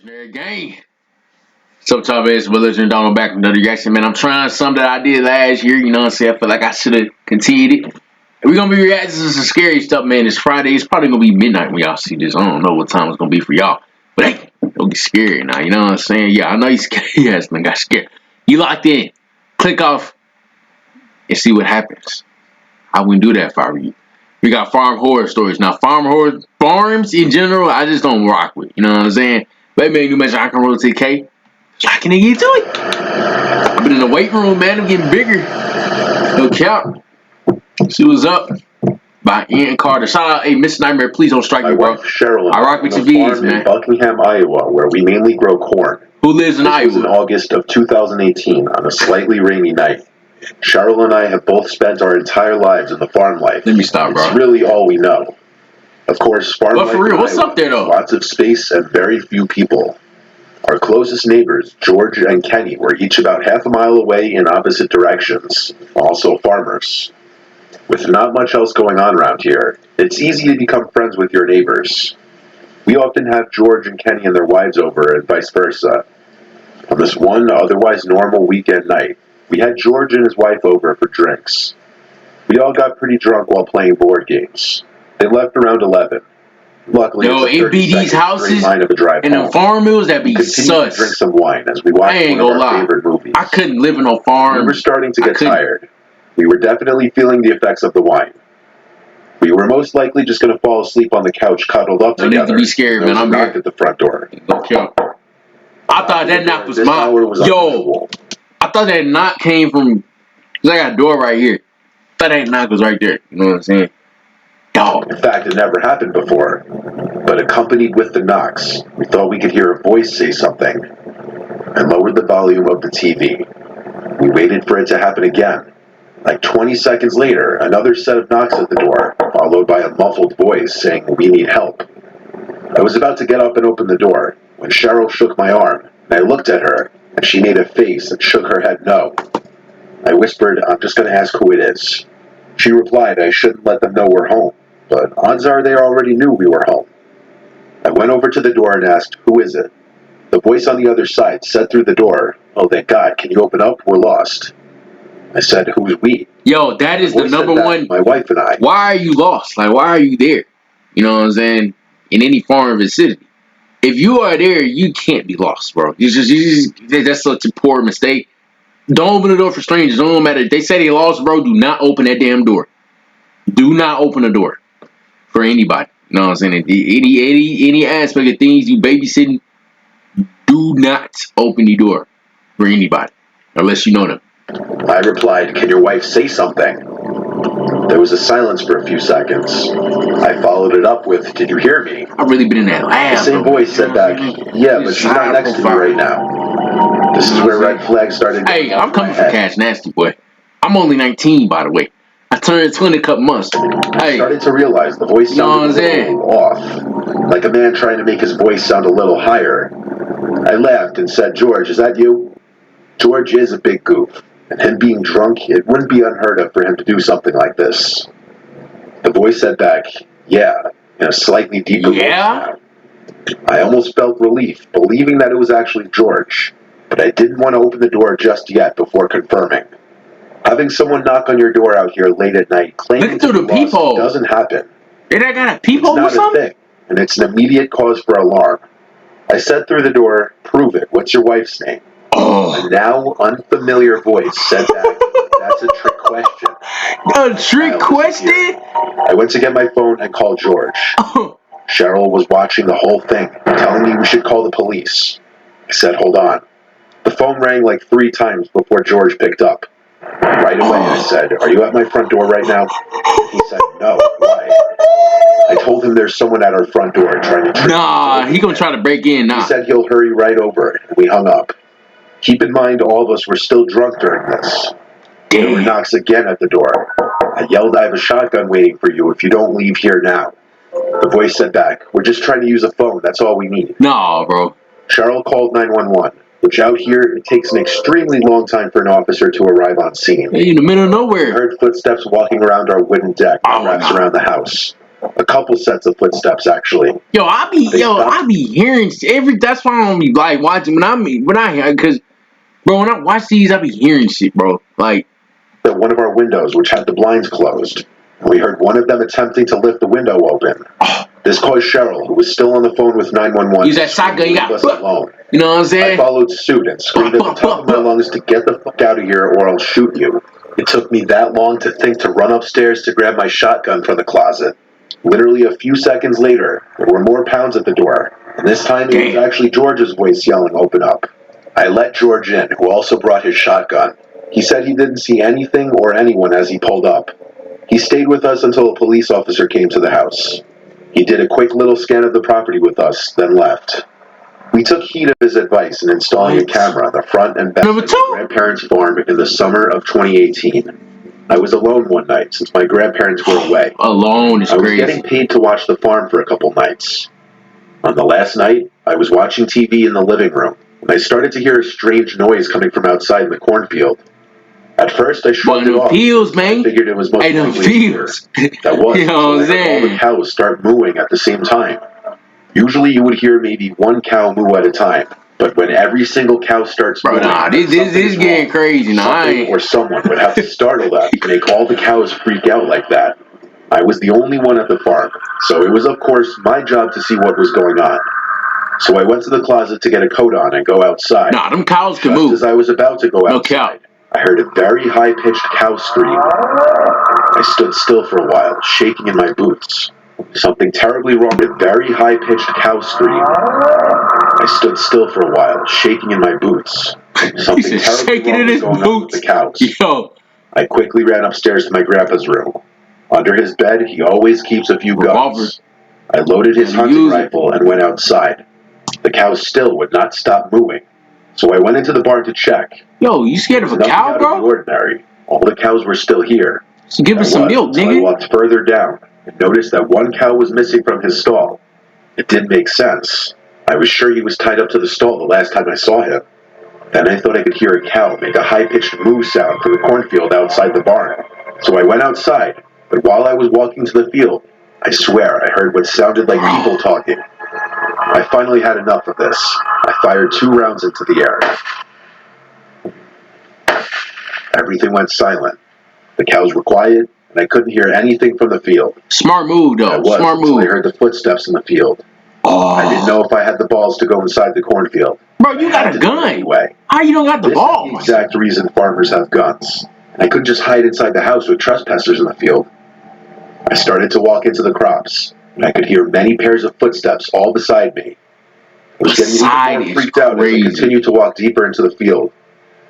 Gang. Sometime it's religion Donald back from another reaction, man. I'm trying something that I did last year, you know what I'm saying? I feel like I should have continued it. We're gonna be reacting to some scary stuff, man. It's Friday. It's probably gonna be midnight when y'all see this. I don't know what time it's gonna be for y'all. But hey, don't get scared now, you know what I'm saying? Yeah, I know you scared. Yes, man, got scared. You locked in. Click off and see what happens. I wouldn't do that if I were you. We got farm horror stories. Now, farms in general, I just don't rock with. You know what I'm saying? But man, you mentioned I can rotate K. I can get to it. I've been in the weight room, man. I'm getting bigger. No cap. See what's up. By Ian Carter. Shout out, hey, MrNightmare. Please don't strike me, bro. Cheryl, I rock with your V's, man. In Buckingham, Iowa, where we mainly grow corn. Who lives in Iowa? This was in August of 2018 on a slightly rainy night. Cheryl and I have both spent our entire lives in the farm life. Let me stop, bro. It's really all we know. Of course, farm life for real, in what's Iowa, up there, though? Lots of space and very few people. Our closest neighbors, George and Kenny, were each about half a mile away in opposite directions, also farmers. With not much else going on around here, it's easy to become friends with your neighbors. We often have George and Kenny and their wives over, and vice versa. On this one otherwise normal weekend night, we had George and his wife over for drinks. We all got pretty drunk while playing board games. They left around 11. Luckily, it be these houses line of a drive and them farm meals that be sus. To drink some wine as we watched one of our favorite movies. I couldn't live in no farm. We were starting to get tired. We were definitely feeling the effects of the wine. We were most likely just going to fall asleep on the couch, cuddled up together. Don't need to be scared, man. I'm here at the front door. I thought that knock was mine. Yo, I thought that knock came from. Cause I got a door right here. I thought that knock was right there. You know what I'm saying? Dog. In fact, it never happened before. But accompanied with the knocks, we thought we could hear a voice say something, and lowered the volume of the TV. We waited for it to happen again. Like 20 seconds later, another set of knocks at the door, followed by a muffled voice saying, "We need help." I was about to get up and open the door, when Cheryl shook my arm, and I looked at her, and she made a face and shook her head no. I whispered, "I'm just going to ask who it is." She replied I shouldn't let them know we're home, but odds are they already knew we were home. I went over to the door and asked, "Who is it?" The voice on the other side said through the door, "Oh, thank God, can you open up? We're lost." I said, "Who's we?" Yo, that is the number one. My wife and I. Why are you lost? Like, why are you there? You know what I'm saying? In any farm vicinity. If you are there, you can't be lost, bro. That's such a poor mistake. Don't open the door for strangers. Don't matter. They say they lost, bro. Do not open that damn door. Do not open the door for anybody. You know what I'm saying? Any aspect of things you babysitting, do not open the door for anybody unless you know them. I replied, "Can your wife say something?" There was a silence for a few seconds. I followed it up with, "Did you hear me?" I've really been in that lab. The same voice said back, "Yeah, but she's not next to me right now." This is where red flags started. Hey, I'm coming for cash nasty, boy. I'm only 19, by the way. I turned 20 a couple months. I started to realize the voice sounded a little off, like a man trying to make his voice sound a little higher. I laughed and said, "George, is that you?" George is a big goof, and him being drunk, it wouldn't be unheard of for him to do something like this. The voice said back, "Yeah," in a slightly deeper voice now. I almost felt relief, believing that it was actually George, but I didn't want to open the door just yet before confirming. Having someone knock on your door out here late at night claiming to be lost doesn't happen. Did I got a peephole or something? It's not a thing, and it's an immediate cause for alarm. I said through the door, "Prove it. What's your wife's name?" A now unfamiliar voice said back, "That's a trick question." A trick question? I went to get my phone and called George. Cheryl was watching the whole thing, telling me we should call the police. I said, "Hold on." The phone rang like 3 times before George picked up. Right away, I said, "Are you at my front door right now?" He said, "No. Why?" I told him there's someone at our front door trying to trick me. Nah, he gonna try to break in now. He said he'll hurry right over, and we hung up. Keep in mind, all of us were still drunk during this. Damn. There were knocks again at the door. I yelled, "I have a shotgun waiting for you if you don't leave here now." The voice said back, "We're just trying to use a phone. That's all we need." Nah, bro. Cheryl called 911, which out here, it takes an extremely long time for an officer to arrive on scene. Hey, in the middle of nowhere. We heard footsteps walking around our wooden deck that wraps around the house. A couple sets of footsteps, actually. I be hearing that's why I don't be like watching because bro, when I watch these, I be hearing shit, bro. Like, At one of our windows, which had the blinds closed. We heard one of them attempting to lift the window open. This caused Cheryl, who was still on the phone with 911, use that shotgun, you got alone. You know what I'm I saying? followed suit and screamed at the top of my lungs to get the fuck out of here or I'll shoot you. It took me that long to think to run upstairs to grab my shotgun from the closet. Literally a few seconds later, there were more pounds at the door, and this time it was actually George's voice yelling, "Open up." I let George in, who also brought his shotgun. He said he didn't see anything or anyone as he pulled up. He stayed with us until a police officer came to the house. He did a quick little scan of the property with us, then left. We took heed of his advice in installing a camera on the front and back of my grandparents' farm in the summer of 2018. I was alone one night since my grandparents were away. Alone is I was crazy. getting paid to watch the farm for a couple nights. On the last night, I was watching TV in the living room, and I started to hear a strange noise coming from outside in the cornfield. At first, I shrugged it off. I figured it was most likely deer. That was until I heard all the cows start mooing at the same time. Usually, you would hear maybe one cow moo at a time, but when every single cow starts mooing, this is getting crazy. Something or someone would have to startle them to make all the cows freak out like that. I was the only one at the farm, so it was of course my job to see what was going on. So I went to the closet to get a coat on and go outside. Them cows can move. Just as I was about to go outside, I heard a very high-pitched cow scream. I stood still for a while, shaking in my boots. Something terribly wrong with a very high-pitched cow scream. I stood still for a while, shaking in my boots. Something terribly wrong was going on with the cows. I quickly ran upstairs to my grandpa's room. Under his bed, he always keeps a few guns. I loaded his hunting rifle and went outside. The cows still would not stop mooing, so I went into the barn to check. You scared of a cow, bro? Out of the ordinary. All the cows were still here. So give us some milk, nigga. I walked further down and noticed that one cow was missing from his stall. It didn't make sense. I was sure he was tied up to the stall the last time I saw him. Then I thought I could hear a cow make a high-pitched moo sound from the cornfield outside the barn. So I went outside, but while I was walking to the field, I swear I heard what sounded like people talking. I finally had enough of this. I fired 2 rounds into the air. Everything went silent. The cows were quiet, and I couldn't hear anything from the field. Smart move, though. Smart move. I heard the footsteps in the field. I didn't know if I had the balls to go inside the cornfield. Bro, you got a gun. Anyway. How you don't got the balls? This is the exact reason farmers have guns. I couldn't just hide inside the house with trespassers in the field. I started to walk into the crops, and I could hear many pairs of footsteps all beside me. I was getting even more freaked out as I continued to walk deeper into the field.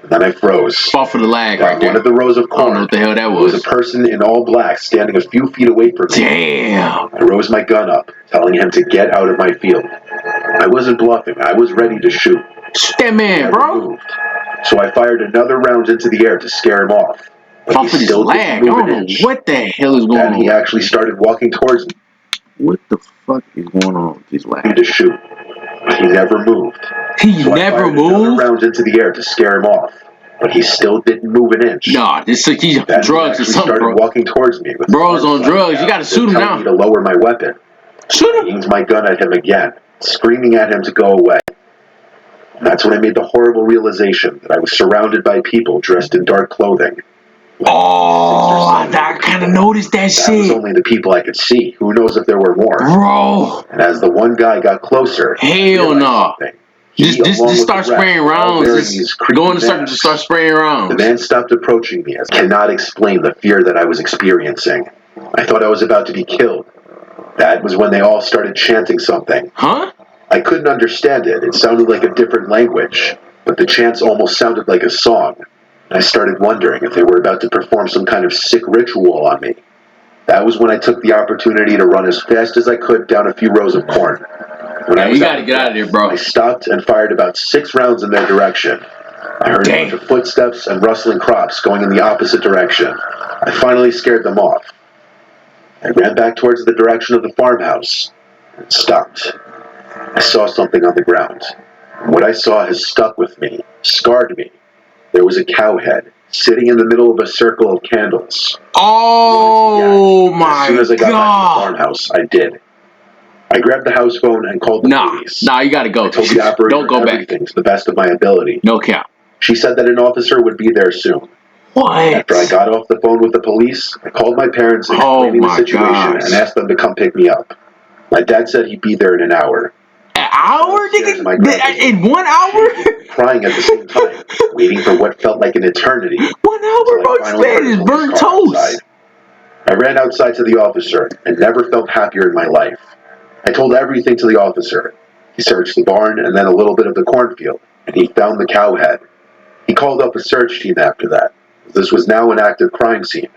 And then I froze. Fall for the lag right there. One of the rows of corn. I don't know what the hell that was. Was a person in all black standing a few feet away from me. Damn. I rose my gun up, telling him to get out of my field. I wasn't bluffing. I was ready to shoot. Shoot that man, bro. So I fired another round into the air to scare him off. Fall for this lag. I don't know what the hell is going on. And he actually started walking towards me. What the fuck is going on with this lag? To shoot. He never moved. He never moved? Rounds into the air to scare him off, but he still didn't move an inch. Nah, he's on drugs or something, started bro. Walking towards me. Bro's on drugs. You gotta shoot him now. Me to lower my weapon. Shoot him. I aimed my gun at him again, screaming at him to go away. And that's when I made the horrible realization that I was surrounded by people dressed in dark clothing. Oh, I kind of noticed that shit. That was only the people I could see. Who knows if there were more? Bro. And as the one guy got closer, hell no. Just start spraying rounds. Just go in the circle, just start spraying rounds. The man stopped approaching me. I cannot explain the fear that I was experiencing. I thought I was about to be killed. That was when they all started chanting something. Huh? I couldn't understand it. It sounded like a different language, but the chants almost sounded like a song. I started wondering if they were about to perform some kind of sick ritual on me. That was when I took the opportunity to run as fast as I could down a few rows of corn. You gotta get out of there, bro. I stopped and fired about 6 rounds in their direction. I heard a bunch of footsteps and rustling crops going in the opposite direction. I finally scared them off. I ran back towards the direction of the farmhouse and stopped. I saw something on the ground. What I saw has stuck with me, scarred me. There was a cow head sitting in the middle of a circle of candles. Oh my As soon as I got back to the God. farmhouse, I did. I grabbed the house phone and called the police. Nah, you gotta go. I told the operator Don't go everything back. to the best of my ability. No count. She said that an officer would be there soon. What? After I got off the phone with the police, I called my parents explaining the situation and asked them to come pick me up. My dad said he'd be there in an hour. An hour? In 1 hour? Crying at the same time, waiting for what felt like an eternity. 1 hour, bro? This man is burnt toast. I ran outside to the officer and never felt happier in my life. I told everything to the officer. He searched the barn and then a little bit of the cornfield, and he found the cow head. He called up a search team after that. This was now an active crime scene.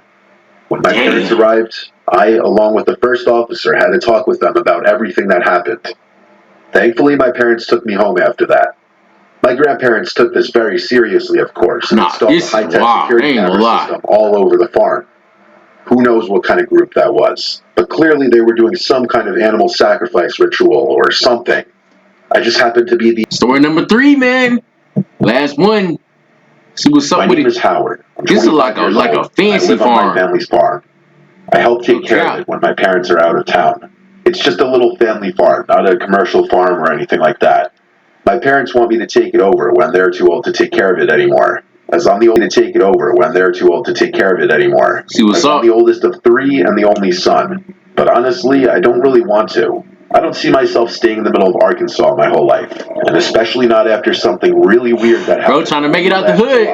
When my parents arrived, I, along with the first officer, had to talk with them about everything that happened. Thankfully, my parents took me home after that. My grandparents took this very seriously, of course, and installed a high-tech security camera system all over the farm. Who knows what kind of group that was, but clearly they were doing some kind of animal sacrifice ritual or something. I just happened to be the... Story number 3, man. Last one. See what's up with it. My name is Howard. This is like a fancy farm. On my family's farm. I help take care of it when my parents are out of town. It's just a little family farm, not a commercial farm or anything like that. My parents want me to take it over when they're too old to take care of it anymore. As I'm the oldest I'm the oldest of 3 and the only son. But honestly, I don't really want to. I don't see myself staying in the middle of Arkansas my whole life, and especially not after something really weird that happened. Bro, trying to make it out the hood.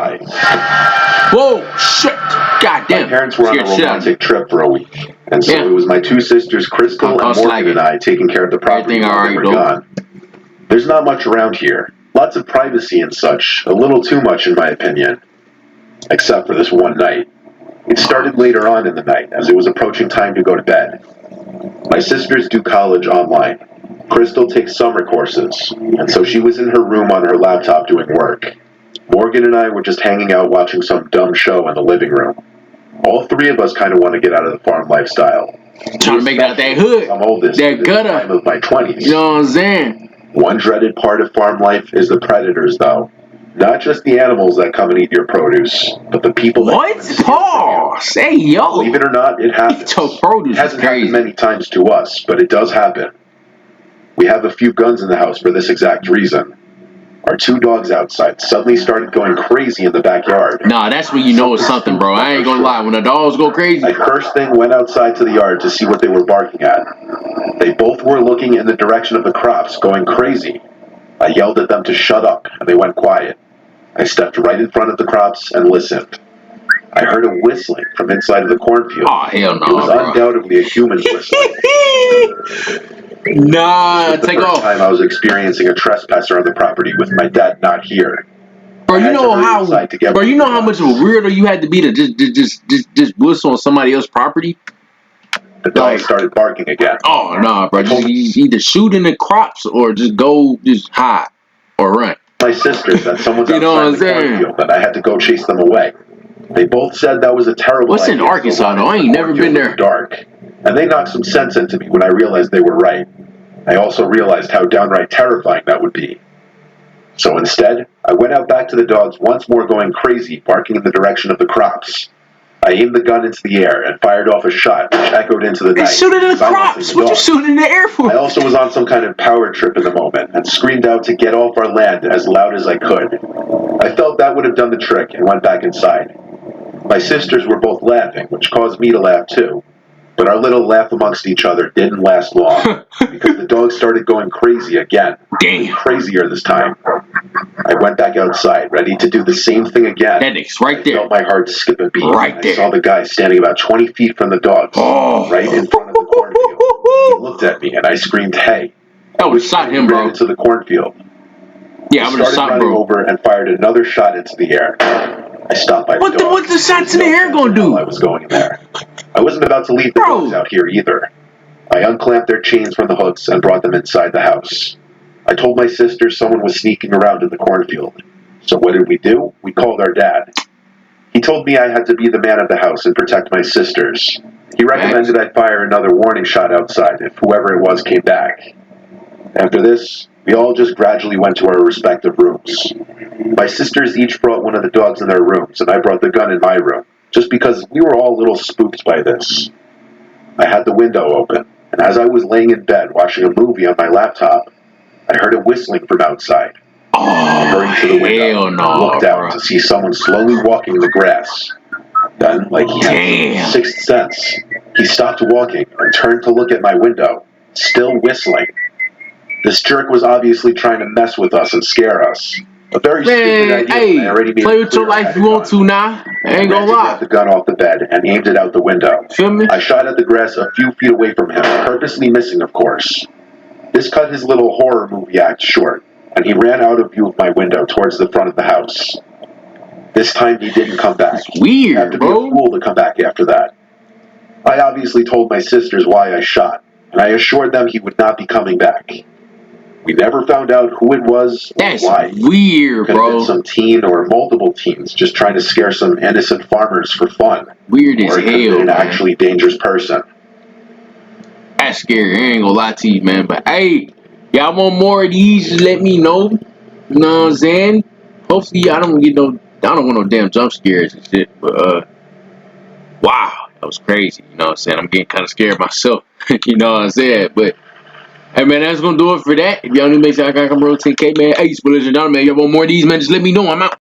Whoa, shit. God damn. My parents were on a romantic trip for a week, and so it was my 2 sisters, Crystal and Morgan, and I taking care of the property while they were gone. There's not much around here. Lots of privacy and such, a little too much in my opinion. Except for this one night. It started later on in the night, as it was approaching time to go to bed. My sisters do college online. Crystal takes summer courses, and so she was in her room on her laptop doing work. Morgan and I were just hanging out watching some dumb show in the living room. All 3 of us kind of want to get out of the farm lifestyle. Trying to make it out that hood. I'm oldest, that gutter. Time of my 20s. You know what I'm saying? One dreaded part of farm life is the predators, though. Not just the animals that come and eat your produce, but the people that come and steal from you. Say yo. Believe it or not, it happens. It hasn't happened many times to us, but it does happen. We have a few guns in the house for this exact reason. Our 2 dogs outside suddenly started going crazy in the backyard. Nah, that's when you know it's something, bro. I ain't gonna lie. When the dogs go crazy. I first thing went outside to the yard to see what they were barking at. They both were looking in the direction of the crops, going crazy. I yelled at them to shut up, and they went quiet. I stepped right in front of the crops and listened. I heard a whistling from inside of the cornfield. Oh, hell no, it was undoubtedly a human's whistling. Nah, this was the first time I was experiencing a trespasser on the property with my dad not here. Bro, you know how much of a weirdo you had to be to just whistle on somebody else's property? The dog started barking again. Oh, nah, bro. Just either shoot in the crops or just go, just hide or run. My sisters that someone's outside the cornfield and I had to go chase them away. They both said that was a terrible idea. What's in Arkansas, though? I ain't never been there. Dark. And they knocked some sense into me when I realized they were right. I also realized how downright terrifying that would be. So instead, I went out back to the dogs once more going crazy, barking in the direction of the crops. I aimed the gun into the air and fired off a shot, which echoed into the night. Shoot it in the crops! What you shooting in the air for? I also was on some kind of power trip in the moment and screamed out to get off our land as loud as I could. I felt that would have done the trick and went back inside. My sisters were both laughing, which caused me to laugh too. But our little laugh amongst each other didn't last long, because the dogs started going crazy again. Damn. Crazier this time. I went back outside, ready to do the same thing again. That is right there. I felt my heart skip a beat. Right there. I saw the guy standing about 20 feet from the dogs, right in front of the cornfield. He looked at me, and I screamed, "Hey!" I would have shot him, bro. Into the cornfield. Yeah, I would have shot, bro. Over and fired another shot into the air. I stopped by the dogs. What the shots in the air gonna do? I was going there. I wasn't about to leave the dogs out here either. I unclamped their chains from the hooks and brought them inside the house. I told my sister someone was sneaking around in the cornfield. So what did we do? We called our dad. He told me I had to be the man of the house and protect my sisters. He recommended I fire another warning shot outside if whoever it was came back. After this, we all just gradually went to our respective rooms. My sisters each brought one of the dogs in their rooms, and I brought the gun in my room, just because we were all a little spooked by this. I had the window open, and as I was laying in bed watching a movie on my laptop, I heard a whistling from outside. I Oh, hurried to the window hell and no, looked out bro. to see someone slowly walking in the grass. Then, like he had Damn. sixth sense, he stopped walking and turned to look at my window, still whistling. This jerk was obviously trying to mess with us and scare us. A very stupid Man, idea when I hey, already made play it with your clear I life had if a you want to gun. now. I I ain't ran gonna to grab lie. the gun off the bed and aimed it out the window. Feel me? I shot at the grass a few feet away from him, purposely missing, of course. This cut his little horror movie act short, and he ran out of view of my window towards the front of the house. This time he didn't come back. It's You have weird, to be a bro. fool to come back after that. I obviously told my sisters why I shot, and I assured them he would not be coming back. We never found out who it was or That's why. weird, Could have been bro. some teen or multiple teens just trying to scare some innocent farmers for fun. Weird as Or it could have been hell, an man. actually dangerous person. That's scary. I ain't gonna lie to you, man. But hey, y'all want more of these? Just let me know. You know what I'm saying? Hopefully, I don't want no damn jump scares and shit. But wow, that was crazy. You know what I'm saying? I'm getting kind of scared myself. You know what I'm saying? But hey, man, that's gonna do it for that. If y'all need to make sure I got come roll 10K, man. Hey, spoilers and down, man. Y'all want more of these, man? Just let me know. I'm out.